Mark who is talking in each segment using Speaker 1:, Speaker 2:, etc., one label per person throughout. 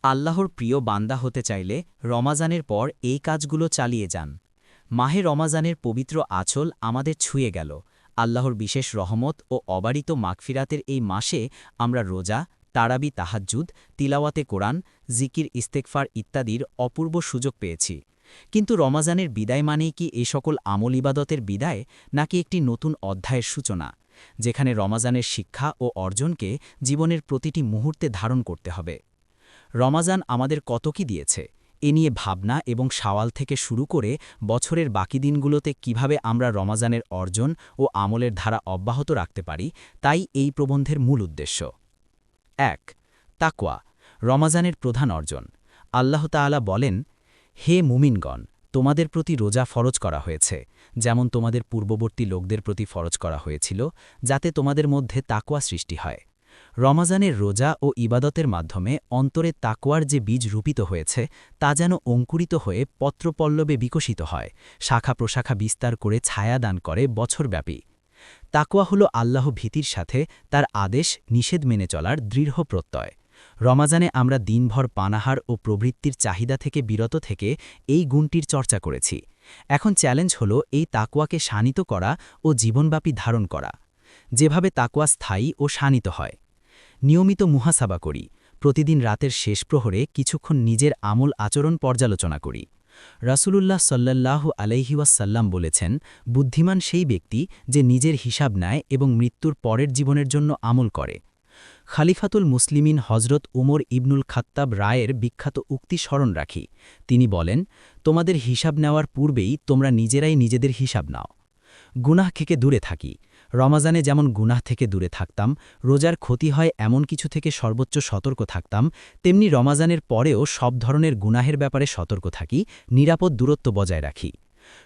Speaker 1: আল্লাহর প্রিয় বান্দা হতে চাইলে রমাজানের পর এই কাজগুলো চালিয়ে যান। মাহে রমাজানের পবিত্র আঁচল আমাদের ছুঁয়ে গেল। আল্লাহর বিশেষ রহমত ও অবারিত মাগফিরাতের এই মাসে আমরা রোজা, তারাবি তাহাজ্জুদ, তিলাওয়াতে কোরআন, জিকির ইস্তেগফার ইত্যাদির অপূর্ব সুযোগ পেয়েছি। কিন্তু রমাজানের বিদায় মানেই কি এই সকল আমল ইবাদতের বিদায়, নাকি একটি নতুন অধ্যায়ের সূচনা, যেখানে রমাজানের শিক্ষা ও অর্জনকে জীবনের প্রতিটি মুহূর্তে ধারণ করতে হবে? রমাজান আমাদের কত কি দিয়েছে এ নিয়ে ভাবনা এবং শাওয়াল থেকে শুরু করে বছরের বাকি দিনগুলোতে কিভাবে আমরা রমাজানের অর্জন ও আমলের ধারা অব্যাহত রাখতে পারি, তাই এই প্রবন্ধের মূল উদ্দেশ্য। ১. তাকওয়া, রমাজানের প্রধান অর্জন। আল্লাহ তাআলা বলেন, হে মুমিনগণ, তোমাদের প্রতি রোজা ফরজ করা হয়েছে, যেমন তোমাদের পূর্ববর্তী লোকদের প্রতি ফরজ করা হয়েছিল, যাতে তোমাদের মধ্যে তাকওয়া সৃষ্টি হয়। রমাজানের রোজা ও ইবাদতের মাধ্যমে অন্তরে তাকওয়ার যে বীজ রূপিত হয়েছে তা যেন অঙ্কুরিত হয়ে পত্রপল্লবে বিকশিত হয়, শাখা প্রশাখা বিস্তার করে ছায়া দান করে বছরব্যাপী। তাকওয়া হল আল্লাহ ভীতির সাথে তার আদেশ নিষেধ মেনে চলার দৃঢ় প্রত্যয়। রমাজানে আমরা দিনভর পানাহার ও প্রবৃত্তির চাহিদা থেকে বিরত থেকে এই গুণটির চর্চা করেছি। এখন চ্যালেঞ্জ হল এই তাকওয়াকে শানিত করা ও জীবনব্যাপী ধারণ করা। যেভাবে তাকওয়া স্থায়ী ও শানিত হয়। নিয়মিত মুহাসাবা করি, প্রতিদিন রাতের শেষ প্রহরে কিছুক্ষণ নিজের আমল আচরণ পর্যালোচনা করি। রাসূলুল্লাহ সাল্লাল্লাহু আলাইহি ওয়াসাল্লাম বলেছেন, বুদ্ধিমান সেই ব্যক্তি যে নিজের হিসাব নেয় এবং মৃত্যুর পরের জীবনের জন্য আমল করে। খালিফাতুল মুসলিমিন হজরত উমর ইবনুল খাত্তাব রায়ের বিখ্যাত উক্তি স্মরণ রাখি। তিনি বলেন, তোমাদের হিসাব নেওয়ার পূর্বেই তোমরা নিজেরাই নিজেদের হিসাব নাও। গুনাহ থেকে দূরে থাকি। রমাজানে যেমন গুনাহ থেকে দূরে থাকতাম, রোজার ক্ষতি হয় এমন কিছু থেকে সর্বোচ্চ সতর্ক থাকতাম, তেমনি রমাজানের পরেও সব ধরনের গুনাহের ব্যাপারে সতর্ক থাকি, নিরাপদ দূরত্ব বজায় রাখি।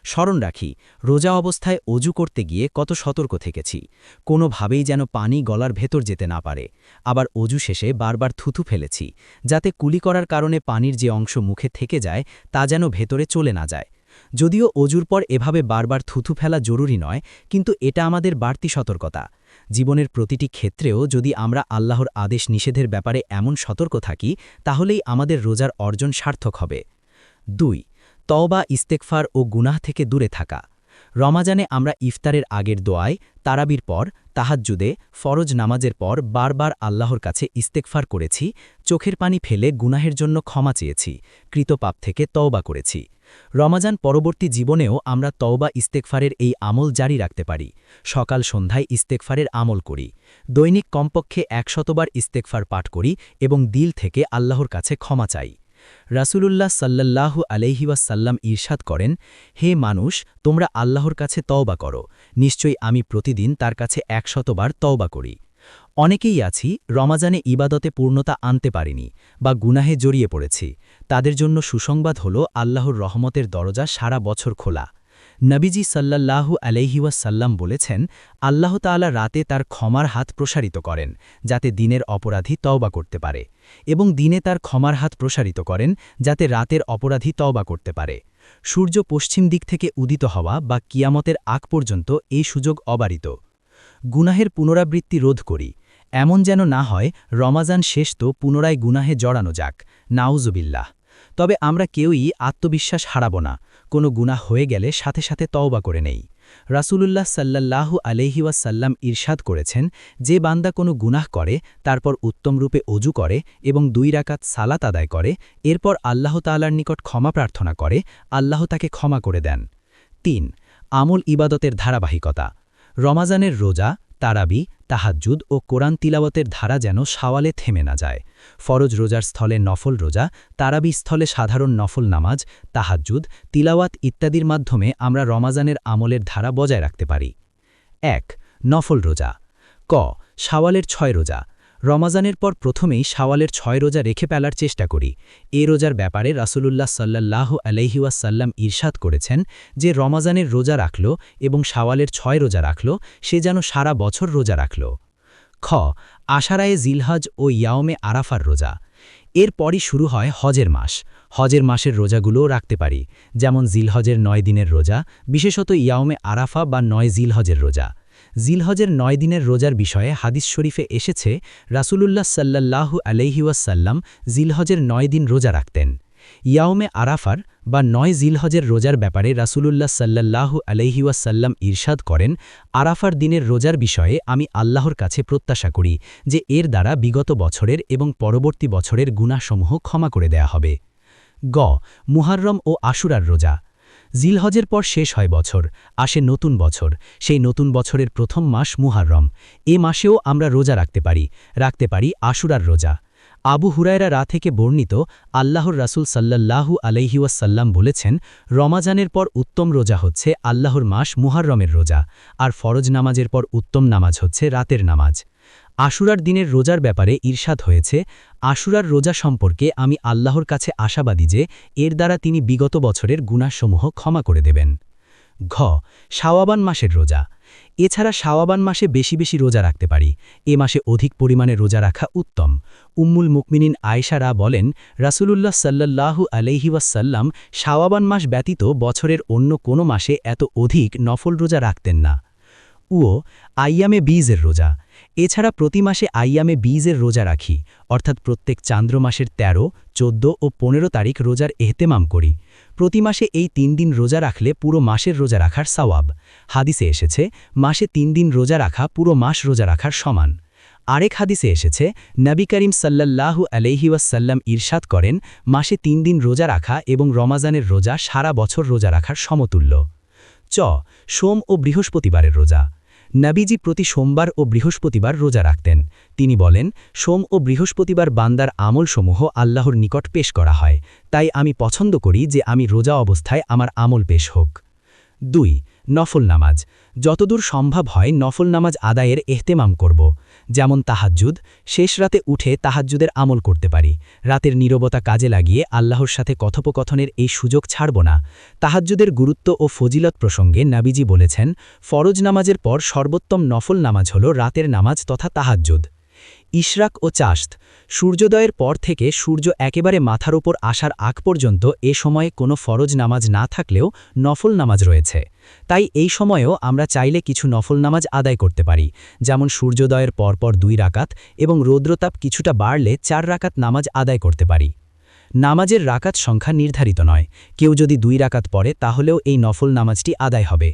Speaker 1: স্মরণ রাখি, রোজা অবস্থায় অজু করতে গিয়ে কত সতর্ক থেকেছি। কোনোভাবেই যেন পানি গলার ভেতর যেতে না পারে। আবার অজু শেষে বারবার থুথু ফেলেছি, যাতে কুলি করার কারণে পানির যে অংশ মুখে থেকে যায় তা যেন ভেতরে চলে না যায়। যদিও অজুর পর এভাবে বারবার থুথু ফেলা জরুরি নয়, কিন্তু এটা আমাদের বাড়তি সতর্কতা। জীবনের প্রতিটি ক্ষেত্রেও যদি আমরা আল্লাহর আদেশ নিষেধের ব্যাপারে এমন সতর্ক থাকি, তাহলেই আমাদের রোজার অর্জন সার্থক হবে। ২. তওবা, ইস্তেগফার ও গুনাহ থেকে দূরে থাকা। রমাজানে আমরা ইফতারের আগের দোয়ায়, তারাবির পর, তাহাজ্জুদে, ফরজ নামাজের পর বারবার আল্লাহর কাছে ইস্তেগফার করেছি, চোখের পানি ফেলে গুনাহের জন্য ক্ষমা চেয়েছি, কৃতপাপ থেকে তওবা করেছি। রমাজান পরবর্তী জীবনেও আমরা তওবা ইস্তেগফারের এই আমল জারি রাখতে পারি। সকাল সন্ধ্যায় ইস্তেগফারের আমল করি। দৈনিক কমপক্ষে ১০০ বার ইস্তেগফার পাঠ করি এবং দিল থেকে আল্লাহর কাছে ক্ষমা চাই। রাসূলুল্লাহ সাল্লাল্লাহু আলাইহি ওয়াসাল্লাম ইরশাদ করেন, হে মানুষ, তোমরা আল্লাহর কাছে তওবা করো, নিশ্চয়ই আমি প্রতিদিন তার কাছে ১০০ বার তওবা করি। অনেকেই আছি রমাজানে ইবাদতে পূর্ণতা আনতে পারিনি বা গুনাহে জড়িয়ে পড়েছি। তাদের জন্য সুসংবাদ হল আল্লাহর রহমতের দরজা সারা বছর খোলা। নবীজি সাল্লাল্লাহু আলাইহি ওয়াসাল্লাম বলেছেন, আল্লাহ তাআলা রাতে তার ক্ষমার হাত প্রসারিত করেন, যাতে দিনের অপরাধী তওবা করতে পারে, এবং দিনে তার ক্ষমার হাত প্রসারিত করেন, যাতে রাতের অপরাধী তওবা করতে পারে। সূর্য পশ্চিম দিক থেকে উদিত হওয়া বা কিয়ামতের আগ পর্যন্ত এই সুযোগ অবারিত। গুনাহের পুনরাবৃত্তি রোধ করি। এমন যেন না হয় রমাজান শেষ তো পুনরায় গুনাহে জড়ানো যাক, নাউজুবিল্লাহ। তবে আমরা কেউই আত্মবিশ্বাস হারাব না। কোনো গুনাহ হয়ে গেলে সাথে সাথে তওবা করে নেই। রাসূলুল্লাহ সাল্লাল্লাহু আলাইহি ওয়াসাল্লাম ইরশাদ করেছেন, যে বান্দা কোনো গুনাহ করে, তারপর উত্তমরূপে অজু করে এবং ২ রাকাত সালাত আদায় করে, এরপর আল্লাহ তাআলার নিকট ক্ষমা প্রার্থনা করে, আল্লাহ তাকে ক্ষমা করে দেন। ৩. আমল ইবাদতের ধারাবাহিকতা। রমাজানের রোজা, তারাবি, তাহাজ্জুদ ও কোরআন তিলাওয়াতের ধারা যেন শাওয়ালে থেমে না যায়। ফরজ রোজার স্থলে নফল রোজা, তারাবি স্থলে সাধারণ নফল নামাজ, তাহাজ্জুদ, তিলাওয়াত ইত্যাদির মাধ্যমে আমরা রমাজানের আমলের ধারা বজায় রাখতে পারি। ১. নফল রোজা। ক. শাওয়ালের ৬ রোজা। রমাজানের পর প্রথমেই শাওয়ালের ৬ রোজা রেখে ফেলার চেষ্টা করি। এ রোজার ব্যাপারে রাসূলুল্লাহ সাল্লাল্লাহু আলাইহি ওয়াসাল্লাম ইরশাদ করেছেন, যে রমাজানের রোজা রাখল এবং শাওয়ালের ৬ রোজা রাখল, সে যেন সারা বছর রোজা রাখল। খ. আশারায়ে জিলহজ ও ইয়াওমে আরাফার রোজা। এরপরই শুরু হয় হজের মাস। হজের মাসের রোজাগুলোও রাখতে পারি, যেমন জিলহজের ৯ দিনের রোজা, বিশেষত ইয়াওমে আরাফা বা ৯ জিলহজের রোজা।
Speaker 2: জিলহজের ৯ দিনের রোজার বিষয়ে হাদিস শরীফে এসেছে রাসূলুল্লাহ সাল্লাল্লাহু আলাইহি ওয়াসাল্লাম জিলহজের ৯ দিন রোজা রাখতেন। ইয়াউমে আরাফার বা ৯ জিলহজের রোজার ব্যাপারে রাসূলুল্লাহ সাল্লাল্লাহু আলাইহি ওয়াসাল্লাম ইরশাদ করেন, আরাফার দিনের রোজার বিষয়ে আমি আল্লাহর কাছে প্রত্যাশা করি যে এর দ্বারা বিগত বছরের এবং পরবর্তী বছরের গুনাহসমূহ ক্ষমা করে দেয়া হবে। গ মুহাররম ও আশুরার রোজা। জিলহজের পর শেষ হয় বছর, আসে নতুন বছর। সেই নতুন বছরের প্রথম মাস মুহাররম। এ মাসেও আমরা রোজা রাখতে পারি আশুরার রোজা। আবু হুরায়রা থেকে বর্ণিত, আল্লাহর রাসূল সাল্লাল্লাহু আলাইহি ওয়াসাল্লাম বলেছেন, রমাজানের পর উত্তম রোজা হচ্ছে আল্লাহর মাস মুহাররমের রোজা, আর ফরজ নামাজের পর উত্তম নামাজ হচ্ছে রাতের নামাজ। আশুরার দিনের রোজার ব্যাপারে ইরশাদ হয়েছে, আশুরার রোজা সম্পর্কে আমি আল্লাহর কাছে আশাবাদী যে এর দ্বারা তিনি বিগত বছরের গুনাহসমূহ ক্ষমা করে দেবেন। ঘ শাওয়াবান মাসের রোজা। এছাড়া শাওয়াবান মাসে বেশি বেশি রোজা রাখতে পারি। এ মাসে অধিক পরিমাণে রোজা রাখা উত্তম। উম্মুল মুকমিনিন আয়েশা বলেন, রাসূলুল্লাহ সাল্লাল্লাহু আলাইহি ওয়াসাল্লাম শাওয়াবান মাস ব্যতীত বছরের অন্য কোনো মাসে এত অধিক নফল রোজা রাখতেন না। আইয়ামে বীজের রোজা। এছাড়া প্রতি মাসে আইয়ামে বীজের রোজা রাখি, অর্থাৎ প্রত্যেক চান্দ্র মাসের ১৩, ১৪ ও ১৫ তারিখ রোজার এহতেমাম করি। প্রতি মাসে এই ৩ দিন রোজা রাখলে পুরো মাসের রোজা রাখার সওয়াব। হাদিসে এসেছে, মাসে ৩ দিন রোজা রাখা পুরো মাস রোজা রাখার সমান। আরেক হাদিসে এসেছে, নবী করিম সাল্লাল্লাহু আলাইহি ওয়াসাল্লাম ইরশাদ করেন, মাসে ৩ দিন রোজা রাখা এবং রমাজানের রোজা সারা বছর রোজা রাখার সমতুল্য। সোম ও বৃহস্পতিবারের রোজা। নবীজি প্রতি সোমবার ও বৃহস্পতিবার রোজা রাখতেন। তিনি বলেন, সোম ও বৃহস্পতিবার বান্দার আমলসমূহ আল্লাহর নিকট পেশ করা হয়, তাই আমি পছন্দ করি যে আমি রোজা অবস্থায় আমার আমল পেশ হোক। ২ নফল নামাজ। যতদূর সম্ভব হয় নফল নামাজ আদায়ের এহতেমাম করব। যেমন তাহাজ্জুদ, শেষ রাতে উঠে তাহাজ্জুদের আমল করতে পারি। রাতের নীরবতা কাজে লাগিয়ে আল্লাহর সাথে কথোপকথনের এই সুযোগ ছাড়ব না। তাহাজ্জুদের গুরুত্ব ও ফজিলত প্রসঙ্গে নবীজি বলেছেন, ফরজ নামাজের পর সর্বোত্তম নফল নামাজ হল রাতের নামাজ তথা তাহাজ্জুদ। ইশরাক ও চাশত। সূর্যোদয়ের পর থেকে সূর্য একেবারে মাথার ওপর আসার আগ পর্যন্ত এ সময়ে কোনো ফরজ নামাজ না থাকলেও নফল নামাজ রয়েছে। তাই এই সময়েও আমরা চাইলে কিছু নফল নামাজ আদায় করতে পারি, যেমন সূর্যোদয়ের পরপর ২ রাকাত এবং রৌদ্রতাপ কিছুটা বাড়লে ৪ রাকাত নামাজ আদায় করতে পারি। নামাজের রাকাত সংখ্যা নির্ধারিত নয়। কেউ যদি ২ রাকাত পড়ে তাহলেও এই নফল নামাজটি আদায় হবে।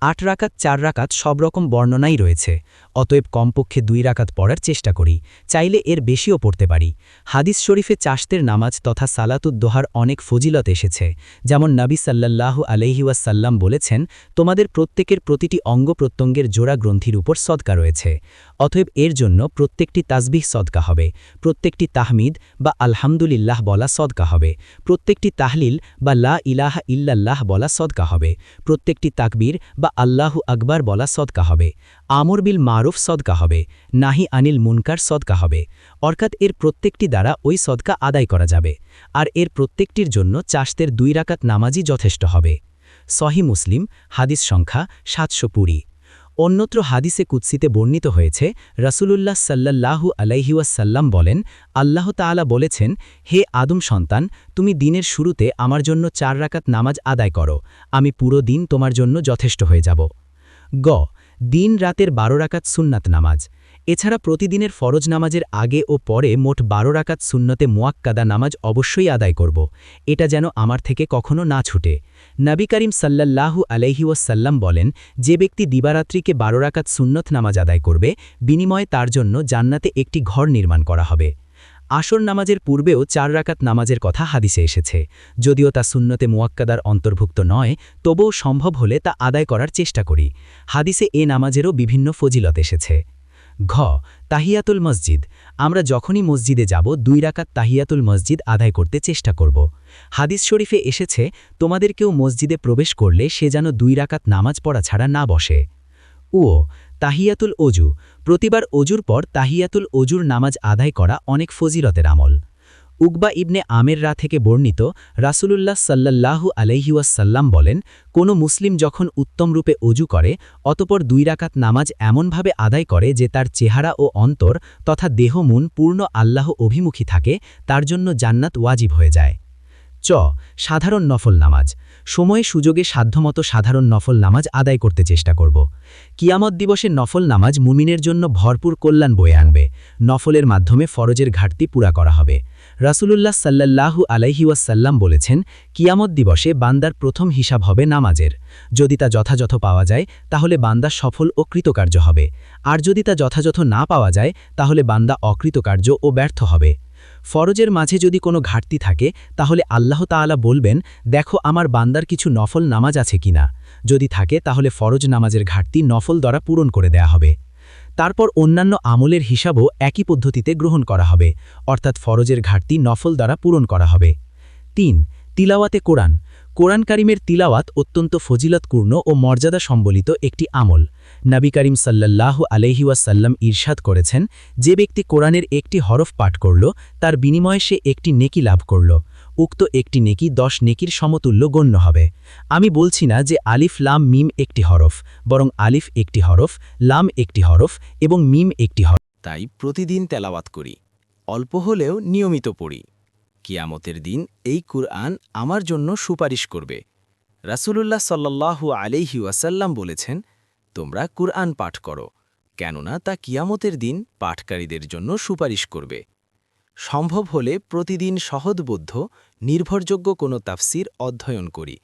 Speaker 2: ৮ রাকাত, ৪ রাকাত সব রকম বর্ণনাই রয়েছে। অতএব কমপক্ষে ২ রাকাত পড়ার চেষ্টা করি, চাইলে এর বেশিও পড়তে পারি। হাদিস শরীফে চাশতের নামাজ তথা সালাতুদ দোহার অনেক ফজিলত এসেছে, যেমন নবী সাল্লাল্লাহু আলাইহি ওয়াসাল্লাম বলেছেন, তোমাদের প্রত্যেকের প্রতিটি অঙ্গ প্রত্যঙ্গের জোড়া গ্রন্থির উপর সদকা রয়েছে। অতএব এর জন্য প্রত্যেকটি তাসবিহ সদকা হবে, প্রত্যেকটি তাহমিদ বা আলহামদুলিল্লাহ বলা সদকা হবে, প্রত্যেকটি তাহলিল বা লা ইলাহা ইল্লাল্লাহ বলা সদকা হবে, প্রত্যেকটি তাকবীর বা আল্লাহু আকবার বলা সদকা হবে, আমর বিল মারুফ সদকা হবে, নাহি আনিল মুনকার সদকা হবে। অর্থাৎ এর প্রত্যেকটি দ্বারা ওই সদকা আদায় করা যাবে, আর এর প্রত্যেকটির জন্য চাশতের ২ রাকাত নামাজই যথেষ্ট হবে। সহি মুসলিম, হাদিস সংখ্যা ৭২০। অন্যত্র হাদিসে কুদসিতে বর্ণিত হয়েছে, রাসূলুল্লাহ সাল্লাল্লাহু আলাইহি ওয়াসাল্লাম বলেন, আল্লাহ তাআলা বলেছেন, হে আদম সন্তান, তুমি দিনের শুরুতে আমার জন্য ৪ রাকাত নামাজ আদায় করো, আমি পুরো দিন তোমার জন্য যথেষ্ট হয়ে যাব। দিন রাতের ১২ রাকাত সুন্নাত নামাজ। এছাড়া প্রতিদিনের ফরজ নামাজের আগে ও পরে মোট ১২ রাকাত সুন্নতে মুয়াক্কাদা নামাজ অবশ্যই আদায় করব। এটা যেন আমার থেকে কখনো না ছুটে। নবী করিম সাল্লাল্লাহু আলাইহি ওয়াসাল্লাম বলেন, যে ব্যক্তি দিবারাত্রিকে ১২ রাকাত সুন্নত নামাজ আদায় করবে, বিনিময়ে তার জন্য জান্নাতে একটি ঘর নির্মাণ করা হবে। আসর নামাজের পূর্বেও ৪ রাকাত নামাজের কথা হাদিসে এসেছে। যদিও তা সুন্নতে মুয়াক্কাদার অন্তর্ভুক্ত নয়, তবুও সম্ভব হলে তা আদায় করার চেষ্টা করি। হাদিসে এ নামাজেরও বিভিন্ন ফজিলত এসেছে। তাহিয়াতুল মসজিদ। আমরা যখনই মসজিদে যাব ২ রাকাত তাহিয়াতুল মসজিদ আদায় করতে চেষ্টা করব। হাদিস শরীফে এসেছে, তোমাদের কেউ মসজিদে প্রবেশ করলে সে যেন ২ রাকাত নামাজ পড়া ছাড়া না বসে। তাহিয়াতুল অজু। প্রতিবার অজুর পর তাহিয়াতুল অজুর নামাজ আদায় করা অনেক ফজিলতের আমল। উকবা ইবনে আমের থেকে বর্ণিত, রাসূলুল্লাহ সাল্লাল্লাহু আলাইহি ওয়াসাল্লাম বলেন, কোনো মুসলিম যখন উত্তমরূপে অজু করে, অতপর ২ রাকাত নামাজ এমনভাবে আদায় করে যে তার চেহারা ও অন্তর তথা দেহ মন পূর্ণ আল্লাহ অভিমুখী থাকে, তার জন্য জান্নাত ওয়াজিব হয়ে যায়। সাধারণ নফল নামাজ। সময়ে সুযোগে সাধ্যমতো সাধারণ নফল নামাজ আদায় করতে চেষ্টা করব। কিয়ামত দিবসে নফল নামাজ মুমিনের জন্য ভরপুর কল্যাণ বয়ে আনবে। নফলের মাধ্যমে ফরজের ঘাটতি পুরা করা হবে। রাসূলুল্লাহ সাল্লাল্লাহু আলাইহি ওয়াসাল্লাম বলেছেন, কিয়ামত দিবসে বান্দার প্রথম হিসাব হবে নামাজের। যদি তা যথাযথ পাওয়া যায় তাহলে বান্দা সফল ও কৃতকার্য হবে, আর যদি তা যথাযথ না পাওয়া যায় তাহলে বান্দা অকৃতকার্য ও ব্যর্থ হবে। ফরজের মাঝে যদি কোনো ঘাটতি থাকে তাহলে আল্লাহ তাআলা বলবেন, দেখো আমার বান্দার কিছু নফল নামাজ আছে কিনা। যদি থাকে তাহলে ফরজ নামাজের ঘাটতি নফল দ্বারা পূরণ করে দেয়া হবে। তারপর অন্যান্য আমলের হিসাবও একই পদ্ধতিতে গ্রহণ করা হবে, অর্থাৎ ফরজের ঘাটতি নফল দ্বারা পূরণ করা হবে। ৩. তিলাওয়াতে কোরআন। কোরআন কারিমের তিলাওয়াত অত্যন্ত ফজিলতপূর্ণ ও মর্যাদা সম্বলিত একটি আমল। নবী করিম সাল্লাল্লাহু আলাইহি ওয়াসাল্লাম ইরশাদ করেছেন, যে ব্যক্তি কোরআনের একটি হরফ পাঠ করল তার বিনিময়ে সে একটি নেকি লাভ করল। উক্ত একটি নেকি 10 নেকির সমতুল্য গণ্য হবে। আমি বলছি না যে আলিফ লাম মিম একটি হরফ, বরং আলিফ একটি হরফ, লাম একটি হরফ এবং মিম একটি হরফ।
Speaker 3: তাই প্রতিদিন তেলাওয়াত করি, অল্প হলেও নিয়মিত পড়ি। কিয়ামতের দিন এই কুরআন আমার জন্য সুপারিশ করবে। রাসূলুল্লাহ সাল্লাল্লাহু আলাইহি ওয়াসাল্লাম বলেছেন, তোমরা কুরআন পাঠ করো, কেননা তা কিয়ামতের দিন পাঠকারীদের জন্য সুপারিশ করবে। সম্ভব হলে প্রতিদিন সহজবোধ্য নির্ভরযোগ্য কোনো তাফসির অধ্যয়ন করি।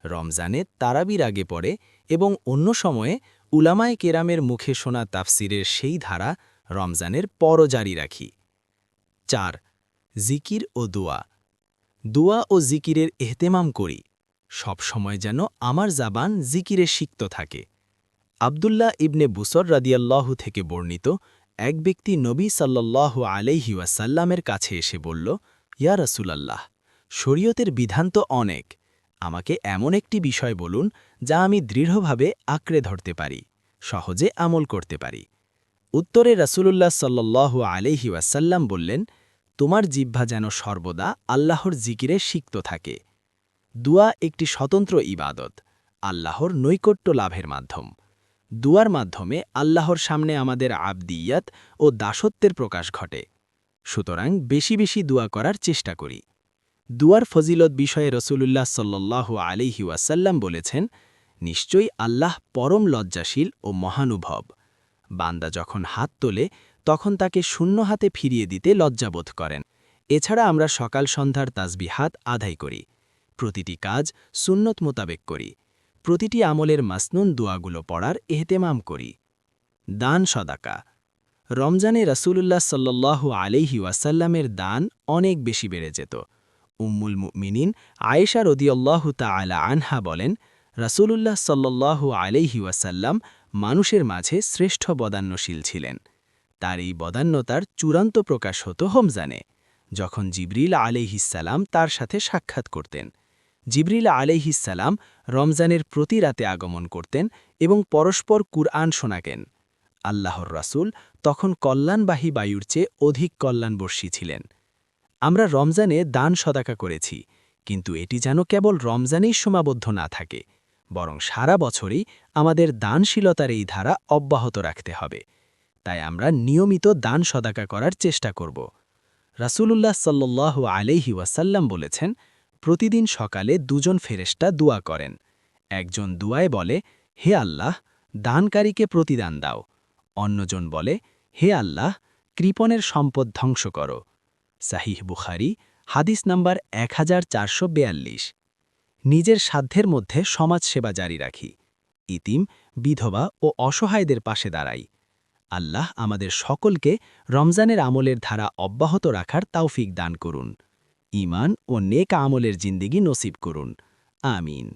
Speaker 3: রমজানে তারাবির আগে পড়ে এবং অন্য সময়ে উলামায়ে কেরামের মুখে শোনা তাফসিরের সেই ধারা রমজানের পরও জারি রাখি। ৪. জিকির ও দোয়া। দোয়া ও জিকিরের এহতেমাম করি, সব সময় যেন আমার জাবান জিকিরে সিক্ত থাকে। আব্দুল্লাহ ইবনে বুসর রাদিয়াল্লাহু থেকে বর্ণিত, এক ব্যক্তি নবী সাল্লাল্লাহু আলাইহি ওয়াসাল্লামের কাছে এসে বলল, ইয়া রাসূলাল্লাহ, শরীয়তের বিধান তো অনেক, আমাকে এমন একটি বিষয় বলুন যা আমি দৃঢ়ভাবে আঁকড়ে ধরতে পারি, সহজে আমল করতে পারি। উত্তরে রাসূলুল্লাহ সাল্লাল্লাহু আলাইহি ওয়াসাল্লাম বললেন, তোমার জিহ্বা যেন সর্বদা আল্লাহর জিকিরে সিক্ত থাকে। দুয়া একটি স্বতন্ত্র ইবাদত, আল্লাহর নৈকট্য লাভের মাধ্যম। দুয়ার মাধ্যমে আল্লাহর সামনে আমাদের আবদিয়াত ও দাসত্বের প্রকাশ ঘটে। সুতরাং বেশি বেশি দুয়া করার চেষ্টা করি। দুয়ার ফজিলত বিষয়ে রাসূলুল্লাহ সাল্লাল্লাহু আলাইহি ওয়াসাল্লাম বলেছেন, নিশ্চয়ই আল্লাহ পরম লজ্জাশীল ও মহানুভব। বান্দা যখন হাত তোলে তখন তাকে শূন্য হাতে ফিরিয়ে দিতে লজ্জাবোধ করেন। এছাড়া আমরা সকাল সন্ধ্যার তাসবিহাত আদায় করি, প্রতিটি কাজ সুন্নত মোতাবেক করি, প্রতিটি আমলের মাসনুন দোয়াগুলো পড়ার এহতেমাম করি। দান সদাকা। রমজানে রাসূলুল্লাহ সাল্লাল্লাহু আলাইহি ওয়াসাল্লামের দান অনেক বেশি বেড়ে যেত। উম্মুল মুমিনিন আয়েশা রাদিয়াল্লাহু তাআলা আনহা বলেন, রাসূলুল্লাহ সাল্লাল্লাহু আলাইহি ওয়াসাল্লাম মানুষের মাঝে শ্রেষ্ঠ বদান্যশীল ছিলেন। তার এই বদান্যতার চূড়ান্ত প্রকাশ হতো রমজানে, যখন জিবরিল আলাইহিসসালাম তার সাথে সাক্ষাৎ করতেন। জিবরিল আলাইহিসসালাম রমজানের প্রতি রাতে আগমন করতেন এবং পরস্পর কুরআন শোনাতেন। আল্লাহর রাসূল তখন কল্যাণবাহী বায়ুর চেয়ে অধিক কল্যাণবর্ষী ছিলেন। আমরা রমজানে দান সদাকা করেছি, কিন্তু এটি যেন কেবল রমজানেই সীমাবদ্ধ না থাকে, বরং সারা বছরই আমাদের দানশীলতার এই ধারা অব্যাহত রাখতে হবে। তাই আমরা নিয়মিত দান সদাকা করার চেষ্টা করব। রাসূলুল্লাহ সাল্লাল্লাহু আলাইহি ওয়াসাল্লাম বলেছেন, প্রতিদিন সকালে দুজন ফেরেশতা দোয়া করেন। একজন দুয়ায় বলে, হে আল্লাহ, দানকারীকে প্রতিদান দাও। অন্যজন বলে, হে আল্লাহ, কৃপণের সম্পদ ধ্বংস করো। সাহিহ বুখারী, হাদিস নাম্বার 1442। নিজের সাধ্যের মধ্যে সমাজসেবা জারি রাখি, ইতিম, বিধবা ও অসহায়দের পাশে দাঁড়াই। আল্লাহ আমাদের সকলকে রমজানের আমলের ধারা অব্যাহত রাখার তৌফিক দান করুন। ঈমান ও নেক আমলের জিন্দেগি নসিব করুন। আমিন।